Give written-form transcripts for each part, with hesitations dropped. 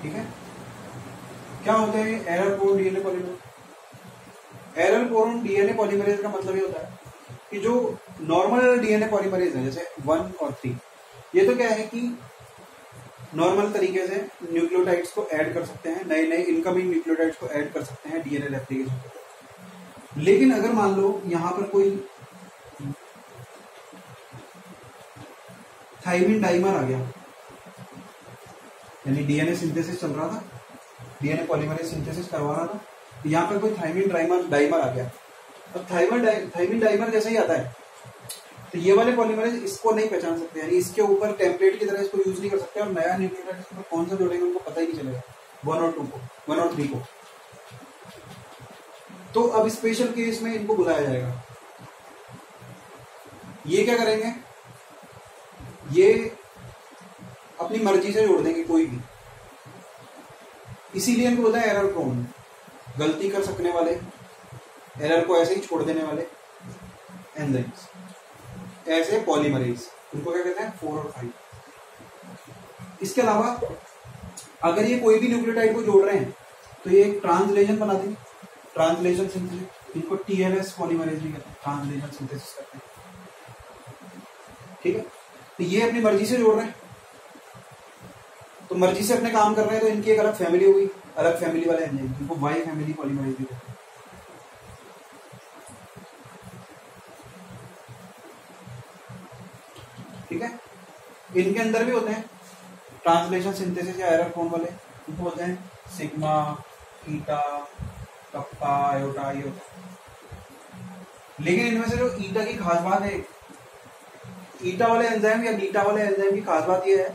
ठीक है। क्या होते हैं error prone DNA polymerase? Error prone DNA polymerase का मतलब ये होता है कि जो नॉर्मल डीएनए पॉलीमरेज है जैसे 1 और 3, ये तो क्या है कि नॉर्मल तरीके से न्यूक्लियोटाइड्स को ऐड कर सकते हैं, नए नए इनकमिंग न्यूक्लियोटाइड्स को ऐड कर सकते हैं डीएनए रेप्लिकेशन के। लेकिन अगर मान लो यहां पर कोई थाइमिन डाइमर आ गया, यानी डीएनए सिंथेसिस चल रहा था, डीएनए पॉलीमरेज सिंथेसिस करवा रहा था, तो यहाँ पर कोई थाइमिन डाइमर आ गया। अब थाइमिन डाइमर जैसे ही आता है तो ये वाले पॉलीमरेज इसको नहीं पहचान सकते, यानी इसके ऊपर टेम्पलेट की तरह इसको यूज नहीं कर सकते, और नया न्यूक्लियोटाइड इसके ऊपर कौन सा जोड़ेंगे उनको पता ही नहीं चलेगा, 1 और 2 को, 1 और 3 को। तो अब स्पेशल केस में इनको बुलाया जाएगा। ये क्या करेंगे, ये अपनी मर्जी से जोड़ देंगे कोई भी, इसीलिए इनको बोलते हैं एरर प्रोन, गलती कर सकने वाले, एरर को ऐसे ही छोड़ देने वाले एंजाइम्स, ऐसे पॉलीमरेज, उनको क्या कहते हैं 4 और 5। इसके अलावा अगर ये कोई भी न्यूक्लियोटाइड को जोड़ रहे हैं तो ये एक ट्रांसलेशन बना देंगे, ट्रांसलेशन सिंथेसिस, इनको टीएलएस पॉलीमरेज भी कहते हैं, ट्रांसलेशन सिंथेसिस करते हैं। ठीक है, तो ये अपनी मर्जी से जोड़ रहे हैं, तो मर्जी से अपने काम कर रहे हैं, तो इनकी एक अलग फैमिली होगी, अलग फैमिली वाले एंजाइम, इनको वाई फैमिली पॉलीमरेज भी कहते हैं। ठीक है, इनके अंदर भी होते हैं ट्रांसलेशन सिंथेसिस या एरर प्रोन वाले, इनको बोलते हैं सिग्मा, ईटा, कप्पा, आयोटा, ये होता है। लेकिन इनमें से जो ईटा की खास बात है, ईटा वाले एंजाइम या बीटा वाले एंजाइम की खास बात यह है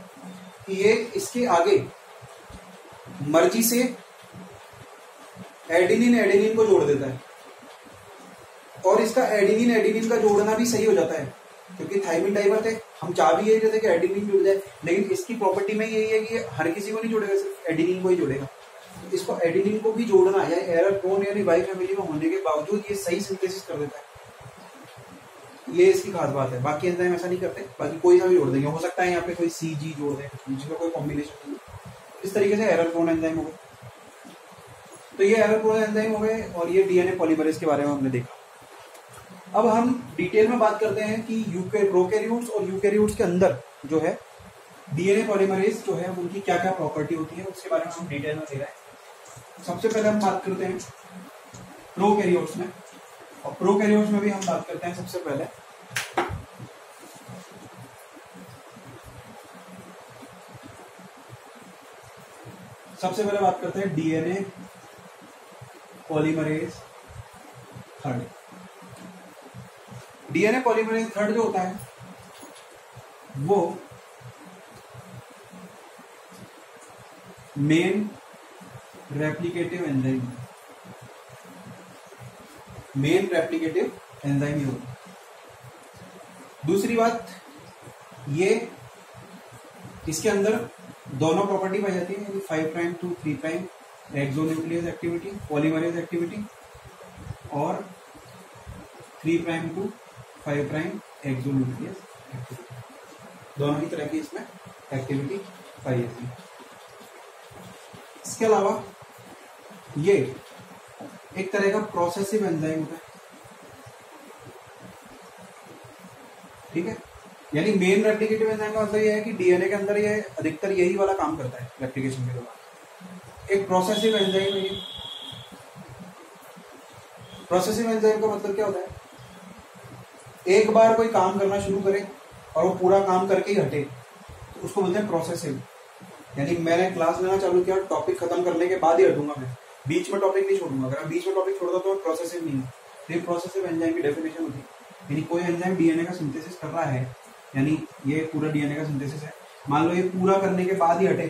कि ये इसके आगे मर्जी से एडेनिन को जोड़ देता है, और इसका एडेनिन का जोड़ना भी सही हो जाता है, क्योंकि थाइमिन डाइमर थे, हम चाह भी यही रहते कि एडेनिन जुड़ जाए, लेकिन इसकी प्रॉपर्टी में यही है कि हर किसी को नहीं जोड़ेगा, सिर्फ एडेनिन को ही जोड़ेगा। तो इसको एडेनिन को भी जोड़ना है, एरर प्रोन यानी वाई फैमिली में होने के बावजूद ये सही सिंथेसिस कर देता है, ये इसकी खास बात है। बाकी एंजाइम ऐसा नहीं करते, बाकी कोई सा भी जोड़ देंगे, हो सकता है यहाँ पे कोई CG जोड़ दें, जिसका कोई कॉम्बिनेशन नहीं, इस तरीके से एरर प्रोन एंजाइम हो गए। तो ये एरर प्रोन एंजाइम हो गए, और ये डीएनए पॉलीमरेज के बारे में हमने देखा। अब हम डिटेल में बात करते हैं कि प्रोकैरियोट्स और यूकैरियोट्स के अंदर जो है डीएनए पॉलीमरेज जो है उनकी क्या क्या प्रॉपर्टी होती है, उसके बारे में हम डिटेल में देख रहे हैं। सबसे पहले हम बात करते हैं प्रोकैरियोट्स में, और प्रोकैरियोट्स में भी हम बात करते हैं सबसे पहले बात करते हैं DNA polymerase third. DNA polymerase third जो होता है वो मेन रेप्लिकेटिव एंजाइम ही होता है। दूसरी बात, ये इसके अंदर दोनों प्रॉपर्टी पाई जाती है, 5 prime to 3 prime exonuclease activity, polymerase activity, और 3 prime to 5 prime exonuclease activity, दोनों ही तरह की इसमें एक्टिविटी पाई जाती है। इसके अलावा ये एक तरह का प्रोसेसिव एंजाइम होता है। ठीक है, यानी मेन रेप्लिकेटिव एंजाइम का मतलब यह है कि डीएनए के अंदर ये अधिकतर यही वाला काम करता है रेप्लिकेशन के दौरान। एक प्रोसेसिव एंजाइम है ये। प्रोसेसिव एंजाइम का मतलब क्या होता है, एक बार कोई काम करना शुरू करे और वो पूरा काम करके ही हटे, तो उसको बोलते हैं प्रोसेसिव। यानी मैंने क्लास लेना चालू किया, टॉपिक खत्म करने के बाद ही हटूंगा, मैं बीच में टॉपिक नहीं छोड़ूंगा। अगर मैं बीच में टॉपिक छोड़ता तो प्रोसेसिव नहीं है। ये प्रोसेसिव एंजाइम की डेफिनेशन होती है, यानी कोई एंजाइम डीएनए का सिंथेसिस कर रहा है, यानी ये पूरा डीएनए का सिंथेसिस है, मान लो ये पूरा करने के बाद ही हटे,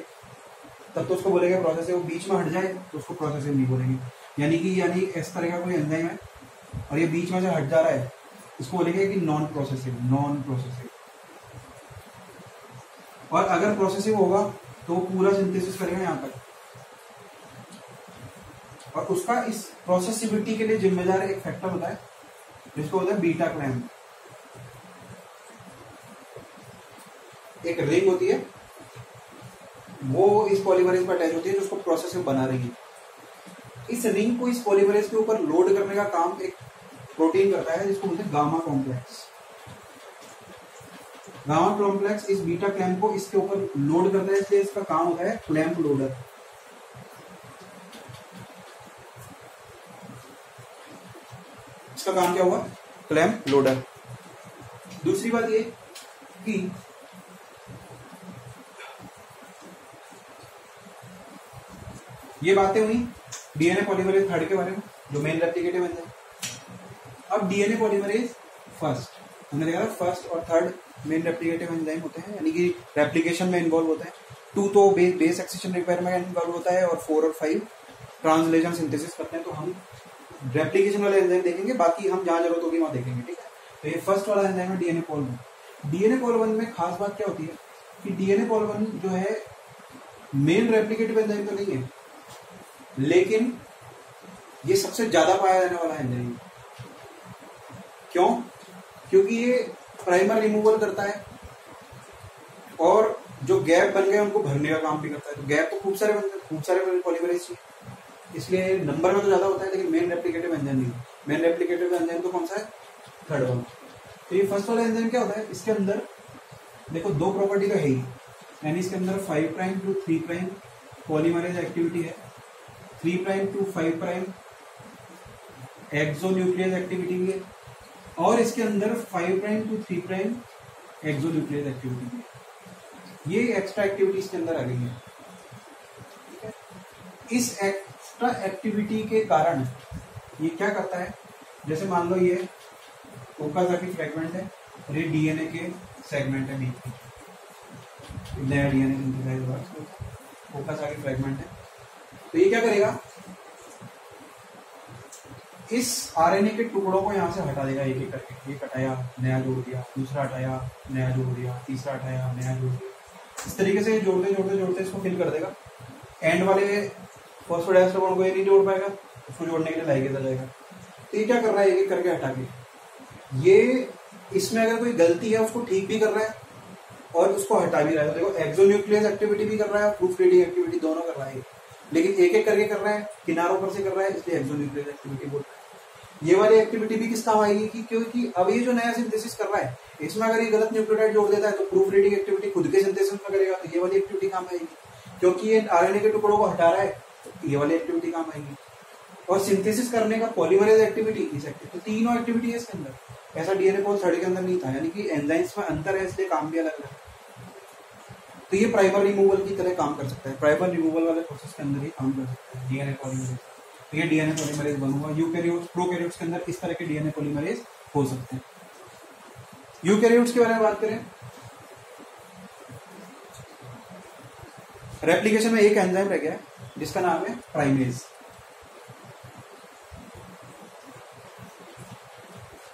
तब तो उसको बोलेंगे प्रोसेसिव। बीच में हट जाए तो उसको प्रोसेसिव नहीं बोलेंगे। यानी इस तरह का कोई एंजाइम है और ये बीच में से हट जा रहा है, इसको बोलेंगे कि नॉन प्रोसेसिव। और अगर प्रोसेसिव होगा तो पूरा सिंथेसिस करेगा यहाँ पर, और उसका इस प्रोसेसिबिलिटी के लिए जिम्मेदार एक फैक्टर होता है जिसको होता है बीटा क्लैम्प। एक रिंग होती है वो इस पॉलीमरेज पर अटैच होती है जो उसको प्रोसेस में बना रही है। इस रिंग को इस पॉलीमरेज के ऊपर लोड करने का काम एक प्रोटीन करता है जिसको बोलते हैं गामा कॉम्प्लेक्स। गामा कॉम्प्लेक्स इस बीटा क्लैम्प को इसके ऊपर लोड करता है, इसलिए इसका काम होता है क्लैम्प लोडर। इसका काम क्या हुआ? Clamp loader. दूसरी बात ये कि ये बातें हुई डीएनए पॉलीमरेज थर्ड के बारे में जो मेन रेप्लिकेटिव एंजाइम। अब डीएनए पॉलीमरेज फर्स्ट, हमने देखा फर्स्ट और थर्ड मेन रेप्लिकेटिव एंजाइम होते हैं, यानी कि रेप्लिकेशन में इन्वॉल्व होते हैं। 2 तो बेस एक्सेशन रिपेयर में इन्वॉल्व होता है और 4 और 5 ट्रांसलेशन सिंथेसिस करते हैं। तो हम रेप्लिकेशन वाले एंजाइम देखेंगे, बाकी हम जहां जरूरत होगी वहां देखेंगे, ठीक है। तो ये फर्स्ट वाला एंजाइम है डीएनए पॉल 1। डीएनए पॉल 1 में खास बात क्या होती है कि डीएनए पॉल 1 जो है मेन रेप्लिकेटिव एंजाइम तो नहीं है, लेकिन ये सबसे ज्यादा पाया जाने वाला एंजाइम। क्यों? क्योंकि ये प्राइमर रिमूवल करता है और जो गैप बन गए उनको भरने का काम भी करता है। तो गैप तो खूब सारे बनते हैं, खूब सारे पॉलीमरेज चाहिए, इसलिए नंबर में तो ज्यादा होता है, लेकिन मेन रेप्लिकेटिव एंजाइम नहीं। मेन रेप्लिकेटिव एंजाइम तो कौन सा है? Third one. तो ये फर्स्ट वाला एंजाइम क्या होता है? इसके अंदर देखो 2 प्रॉपर्टी तो है ही, यानी इसके अंदर 5 prime to 3 prime polymerase activity है, 3 prime to 5 prime exonuclease activity भी है, और इसके अंदर 5 prime to 3 prime exonuclease activity भी है। ये एक्स्ट्रा एक्टिविटी इसके अंदर आ गई है, ठीक है। इस एक्स्ट्रा एक्टिविटी के कारण ये क्या करता है, जैसे मान लो ये ओकाज़ाकी फ्रेगमेंट है और ये डीएनए के सेगमेंट है, बीच में नया डीएनए सिंथेसाइज हुआ, ओकाज़ाकी फ्रेगमेंट है। तो ये क्या करेगा, इस आरएनए के टुकड़ों को यहां से हटा देगा एक एक करके। ये हटाया, नया जोड़ दिया, दूसरा हटाया, नया जोड़ दिया, तीसरा हटाया, नया जोड़ दिया। इस तरीके से जोड़ते जोड़ते जोड़ते इसको फिल कर देगा। एंड वाले फॉस्फोडाइएस्टर बॉन्ड को ये नहीं जोड़ पाएगा, उसको जोड़ने के लिए लाइगेज आ जाएगा। तो ये क्या कर रहा है, एक एक करके हटा के, ये इसमें अगर कोई गलती है उसको ठीक भी कर रहा है और उसको हटा भी रहा है। देखो एक्सोन्यूक्लियस एक्टिविटी भी कर रहा है, प्रूफ रीडिंग एक्टिविटी दोनों कर रहा है, लेकिन एक एक करके कर रहा है, किनारों पर से कर रहा है, इसलिए एक्सोन्यूक्लियस एक्टिविटी बोलते हैं। ये वाली एक्टिविटी भी किस काम आएगी कि क्योंकि अब ये जो नया सिंथेसिस कर रहा है, इसमें अगर ये गलत न्यूक्लियोटाइड जोड़ देता है तो प्रूफ रीडिंग एक्टिविटी खुद के सिंथेसिस में करेगा, तो ये वाली एक्टिविटी काम आएगी। क्योंकि ये आरएनए के टुकड़ों को हटा रहा है, तो ये वाली एक्टिविटी काम आएगी। और सिंथेसिस करने का पॉलीमरेज एक्टिविटी इस एक्टिविटी, तो तीनों एक्टिविटी है इसके अंदर। ऐसा डीएनए पॉल 3 के अंदर नहीं था, यानी कि एंजाइम्स में अंतर है, इसलिए काम भी अलग अलग है। तो ये प्राइमर रिमूवल की तरह काम कर सकता है, प्राइमर रिमूवल वाले प्रोसेस के अंदर ही काम कर सकता है डीएनए पॉलीमरेज। तो ये डीएनए पॉलीमरेज बनूंगा। यूकैरियोट्स, प्रोकैरियोट्स के अंदर इस तरह के डीएनए पॉलीमरेज हो सकते हैं। यूकैरियोट्स के बारे में बात करें, रेप्लिकेशन में एक एंजाइम रह गया है जिसका नाम है प्राइमेज।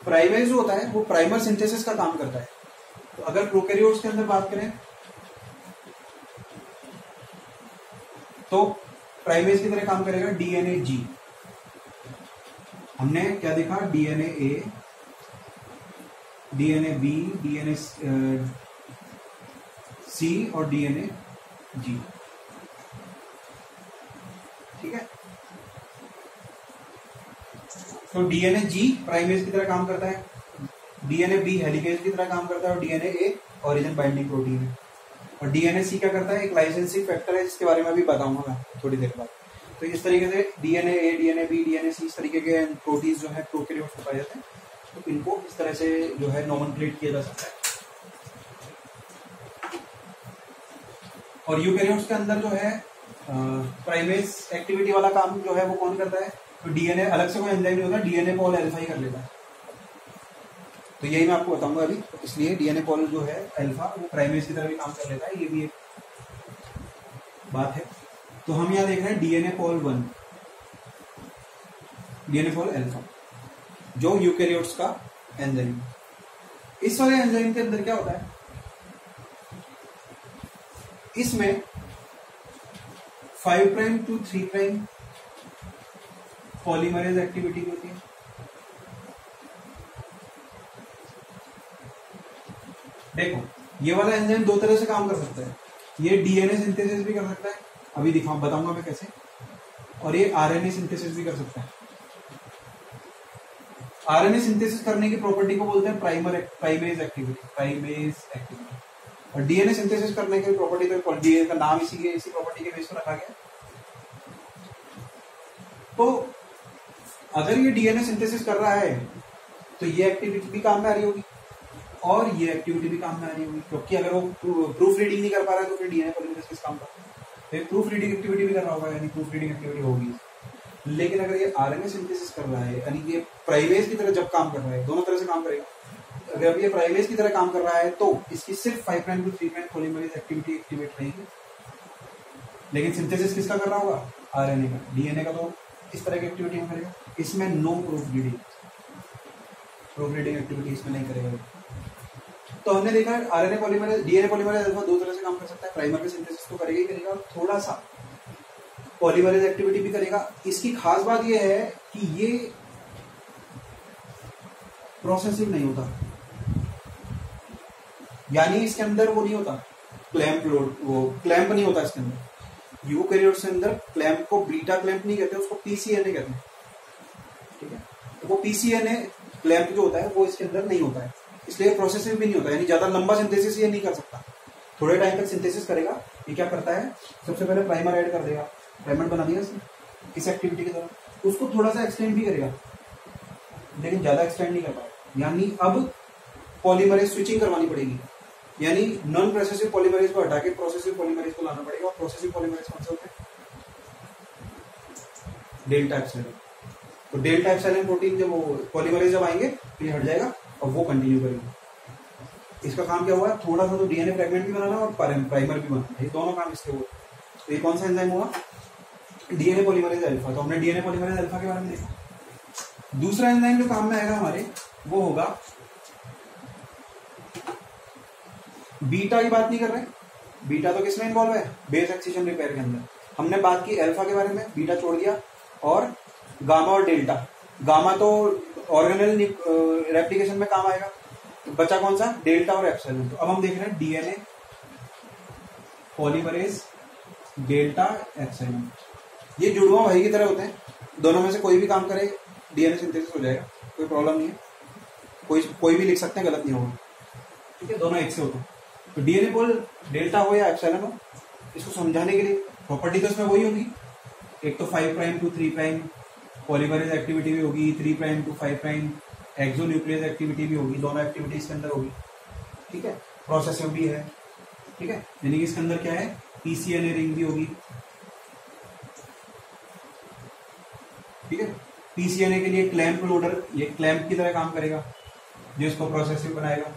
प्राइमेज जो होता है वो प्राइमर सिंथेसिस का काम करता है। तो अगर प्रोकैरियोट्स के अंदर बात करें तो प्राइमेज की तरह काम करेगा डीएनए जी। हमने क्या देखा, डीएनए ए, डीएनए बी, डीएनए सी और डीएनए जी, ठीक है। तो डीएनए जी प्राइमेज की तरह काम करता है, डीएनए बी हेलिकेज की तरह काम करता है और डीएनए ए ओरिजिन बाइंडिंग प्रोटीन है। और डीएनए सी क्या करता है, एक लाइसेंसिंग फैक्टर है जिसके बारे में अभी बताऊंगा मैं थोड़ी देर बाद। तो इस तरीके से डीएनए ए, डीएनए बी, डीएनए सी, इस तरीके के प्रोटीन जो है प्रोकैरियोट्स में पाए जाते हैं। तो इनको इस तरह से जो है नॉमेनक्लेट किया जा सकता है। और यूकैरियोट्स के अंदर जो है प्राइमेज एक्टिविटी वाला काम जो है वो कौन करता है, तो डीएनए अलग से कोई एंजाइम नहीं होता, डीएनए पॉल अल्फा ही कर लेता है। तो यही मैं आपको बताऊंगा अभी। तो इसलिए डीएनए पॉल जो है अल्फा वो प्राइमेज की तरह भी काम कर लेता है, ये भी एक बात है। तो हम यहाँ देख रहे हैं DNA Paul 1, DNA Paul alpha जो यूकैरियोट्स का एंजाइम। इस वाले एंजाइम के अंदर क्या होता है, इसमें 5 prime to 3 prime polymerase activity होती है। देखो ये वाला एंजाइम 2 तरह से काम कर सकता है। ये डीएनए सिंथेसिस भी कर सकता है, अभी बताऊंगा मैं कैसे, और ये आरएनए सिंथेसिस भी कर सकता है। आरएनए सिंथेसिस करने की प्रॉपर्टी को बोलते हैं प्राइमेज एक्टिविटी। और डीएनए सिंथेसिस करने की प्रॉपर्टी, तो डीएनए का नाम इसी प्रॉपर्टी के बेस पर रखा गया। तो अगर ये डीएनए सिंथेसिस कर रहा है तो ये एक्टिविटी भी काम में आ रही होगी और ये एक्टिविटी भी काम में आ रही होगी, क्योंकि अगर वो प्रूफ रीडिंग नहीं कर पा रहा है तो फिर डीएनए पॉलीमरेज किस काम का, तो प्रूफ रीडिंग एक्टिविटी भी कर रहा होगा, यानी प्रूफ रीडिंग एक्टिविटी होगी। लेकिन अगर ये आरएनए सिंथेसिस कर रहा है, यानी कि ये प्राइमेज की तरह जब काम कर रहा है, दोनों तरह से काम करेगा। अगर ये प्राइमेज की तरह काम कर रहा है तो इसकी सिर्फ 5' to 3' पॉलीमरेज एक्टिविटी एक्टिवेट रहेगी। लेकिन सिंथेसिस किसका कर रहा होगा? आरएनए का। डीएनए का तो इस तरह की एक्टिविटी में करेगा, इसमें नो प्रूफ रीडिंग एक्टिविटी इसमें नहीं करेगा। तो हमने देखा RNA polymerase, DNA polymerase alpha दो तरह से काम कर सकता है। प्राइमर के सिंथेसिस तो करेगा ही करेगा, थोड़ा सा पॉलीमरेज एक्टिविटी भी करेगा। इसकी खास बात यह है कि ये प्रोसेसिव नहीं होता, यानी इसके अंदर वो नहीं होता क्लैंप लोड, वो क्लैंप नहीं होता इसके अंदर। यूकैरियोट्स के अंदर क्लैंप को बीटा क्लैंप नहीं कहते, उसको पीसीएनए कहते हैं, ठीक है। तो वो पीसीएनए क्लैंप जो होता है वो इसके अंदर नहीं होता है, इसलिए प्रोसेसिव भी नहीं होता, यानी ज्यादा लंबा सिंथेसिस ये नहीं कर सकता। थोड़े टाइम तक सिंथेसिस करेगा। ये क्या करता है, सबसे पहले प्राइमर ऐड कर देगा, प्राइमर बना दिया इसने इस एक्टिविटी की तरह, उसको थोड़ा सा एक्सटेंड भी करेगा लेकिन ज्यादा एक्सटेंड नहीं कर पाएगा। यानी अब पॉलीमरेज स्विचिंग करवानी पड़ेगी, यानी नॉन प्रोसेसिव पॉलीमरेज को हटा के प्रोसेसिव पॉलीमरेज को लाना पड़ेगा। और प्रोसेसिव पॉलीमरेज कौन से होते हैं? Delta epsilon. तो डेल्टा एप्सिलॉन प्रोटीन जब वो पॉलीमरेज जब आएंगे तो ये हट जाएगा और वो कंटिन्यू करेगा। इसका काम क्या हुआ? थोड़ा सा तो डीएनए फ्रेगमेंट भी बनाना और प्राइमर भी बनाना, ये दोनों काम इसके हुए। तो ये कौन सा एंजाइम हुआ? DNA polymerase alpha. तो हमने डीएनए पॉलीमरेज अल्फा के बारे में देखा। दूसरा एंजाइम जो काम में आएगा हमारे वो होगा बीटा। की बात नहीं कर रहे, बीटा तो किसमें इन्वॉल्व है? बेस एक्सीजन रिपेयर के अंदर। हमने बात की अल्फा के बारे में, बीटा छोड़ दिया, और गामा और डेल्टा। गामा तो ऑर्गेनेल रेप्लिकेशन में काम आएगा, तो बचा कौन सा? डेल्टा और एप्सिलॉन। तो अब हम देख रहे हैं डीएनए पॉलीमरेज डेल्टा एप्सिलॉन, ये जुड़वा भाई की तरह होते हैं, दोनों में से कोई भी काम करे डीएनए सिंथेसिस हो जाएगा, कोई प्रॉब्लम नहीं है, कोई भी लिख सकते हैं, गलत नहीं होगा, ठीक है। दोनों एक से होते हैं। तो डीएनए पोल डेल्टा हो या एप्सिलॉन हो, इसको समझाने के लिए प्रॉपर्टी तो इसमें वही होगी। एक तो 5' to 3' पॉलीमरेज एक्टिविटी भी होगी, 3' to 5' एक्सोन्यूक्लियस एक्टिविटी भी होगी, दोनों एक्टिविटी इसके अंदर होगी, ठीक है। प्रोसेसिव भी है, ठीक है, यानी कि इसके अंदर क्या है? पीसीएनए रिंग भी होगी, ठीक है। पीसीएनए के लिए क्लैंप लोडर, ये क्लैंप की तरह काम करेगा जो इसको प्रोसेसिव बनाएगा।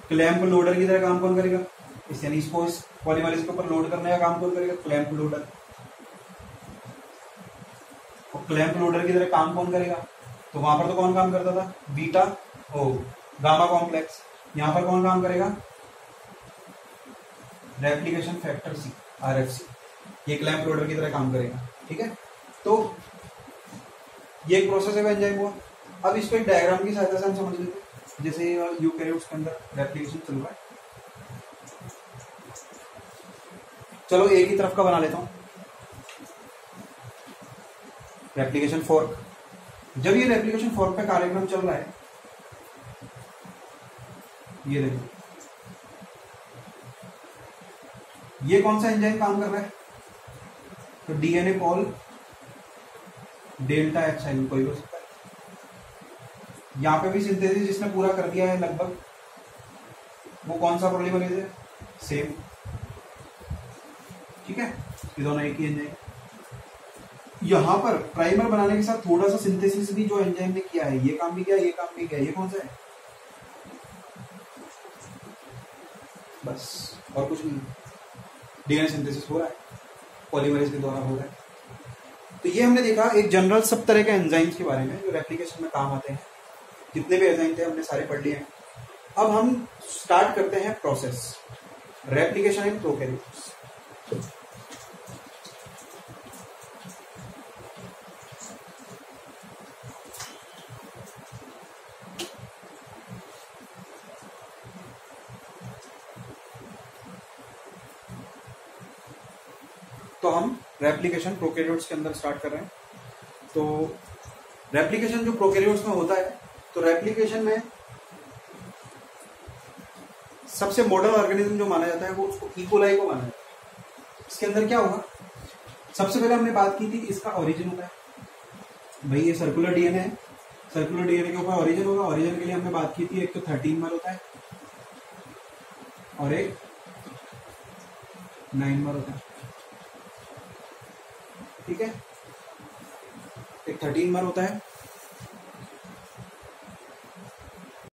क्लैंप लोडर की तरह काम कौन करेगा? इस यानी इसको इस पॉलीमरेज के ऊपर लोड करने का काम कौन करेगा? Clamp loader. और क्लैंप लोडर की तरह काम कौन करेगा? तो वहां पर तो कौन काम करता था? बीटा ओ गामा कॉम्प्लेक्स। यहां पर कौन काम करेगा? Replication factor C, RFC. ये क्लैंप लोडर की तरह काम करेगा, ठीक है। तो ये एक प्रोसेसिव एंजाइम हुआ। अब इसको एक डायग्राम की सहायता से हम समझ लेते हैं, जैसे यूकैरियोट्स के अंदर रेप्लिकेशन चल रहा है। चलो एक ही तरफ का बना लेता हूं, रेप्लिकेशन फोर्क। जब ये रेप्लिकेशन फोर्क पे कार्यक्रम चल रहा है, ये देखो, ये कौन सा एंजाइम काम कर रहा है? तो डीएनए पॉल डेल्टा एप्सिलॉन कोई हो सकता है। यहां पे भी सिंथेसिस जिसने पूरा कर दिया है लगभग, वो कौन सा पॉलीमरेज है? सेम, ठीक है। ये दोनों एक ही एंजाइम। यहां पर प्राइमर बनाने के साथ थोड़ा सा सिंथेसिस भी जो एंजाइम ने किया है, ये काम भी किया, ये काम भी किया, ये कौन सा है? बस, और कुछ नहीं। डीएनए सिंथेसिस हो रहा है, पॉलीमरेज के द्वारा हो रहा है। तो ये हमने देखा एक जनरल सब तरह के एंजाइम्स के बारे में जो रेप्लिकेशन में काम आते हैं। जितने भी एंजाइम थे हमने सारे पढ़ लिए हैं। अब हम स्टार्ट करते हैं प्रोसेस रेप्लिकेशन इन प्रोकैरियोट्स। तो हम रेप्लिकेशन प्रोकैरियोट्स के अंदर स्टार्ट कर रहे हैं। तो रेप्लिकेशन जो प्रोकैरियोट्स में होता है, तो रेप्लिकेशन में सबसे मॉडल ऑर्गेनिज्म जो माना जाता है वो उसको इकोलाई को माना जाता है। इसके अंदर क्या होगा, सबसे पहले हमने बात की थी इसका ओरिजिन होता है। भाई ये सर्कुलर डीएनए है, सर्कुलर डीएनए के ऊपर ओरिजिन होगा। ओरिजिन के लिए हमने बात की थी एक तो 13 मर होता है और एक 9 मर होता है। ठीक है, एक 13 मर होता है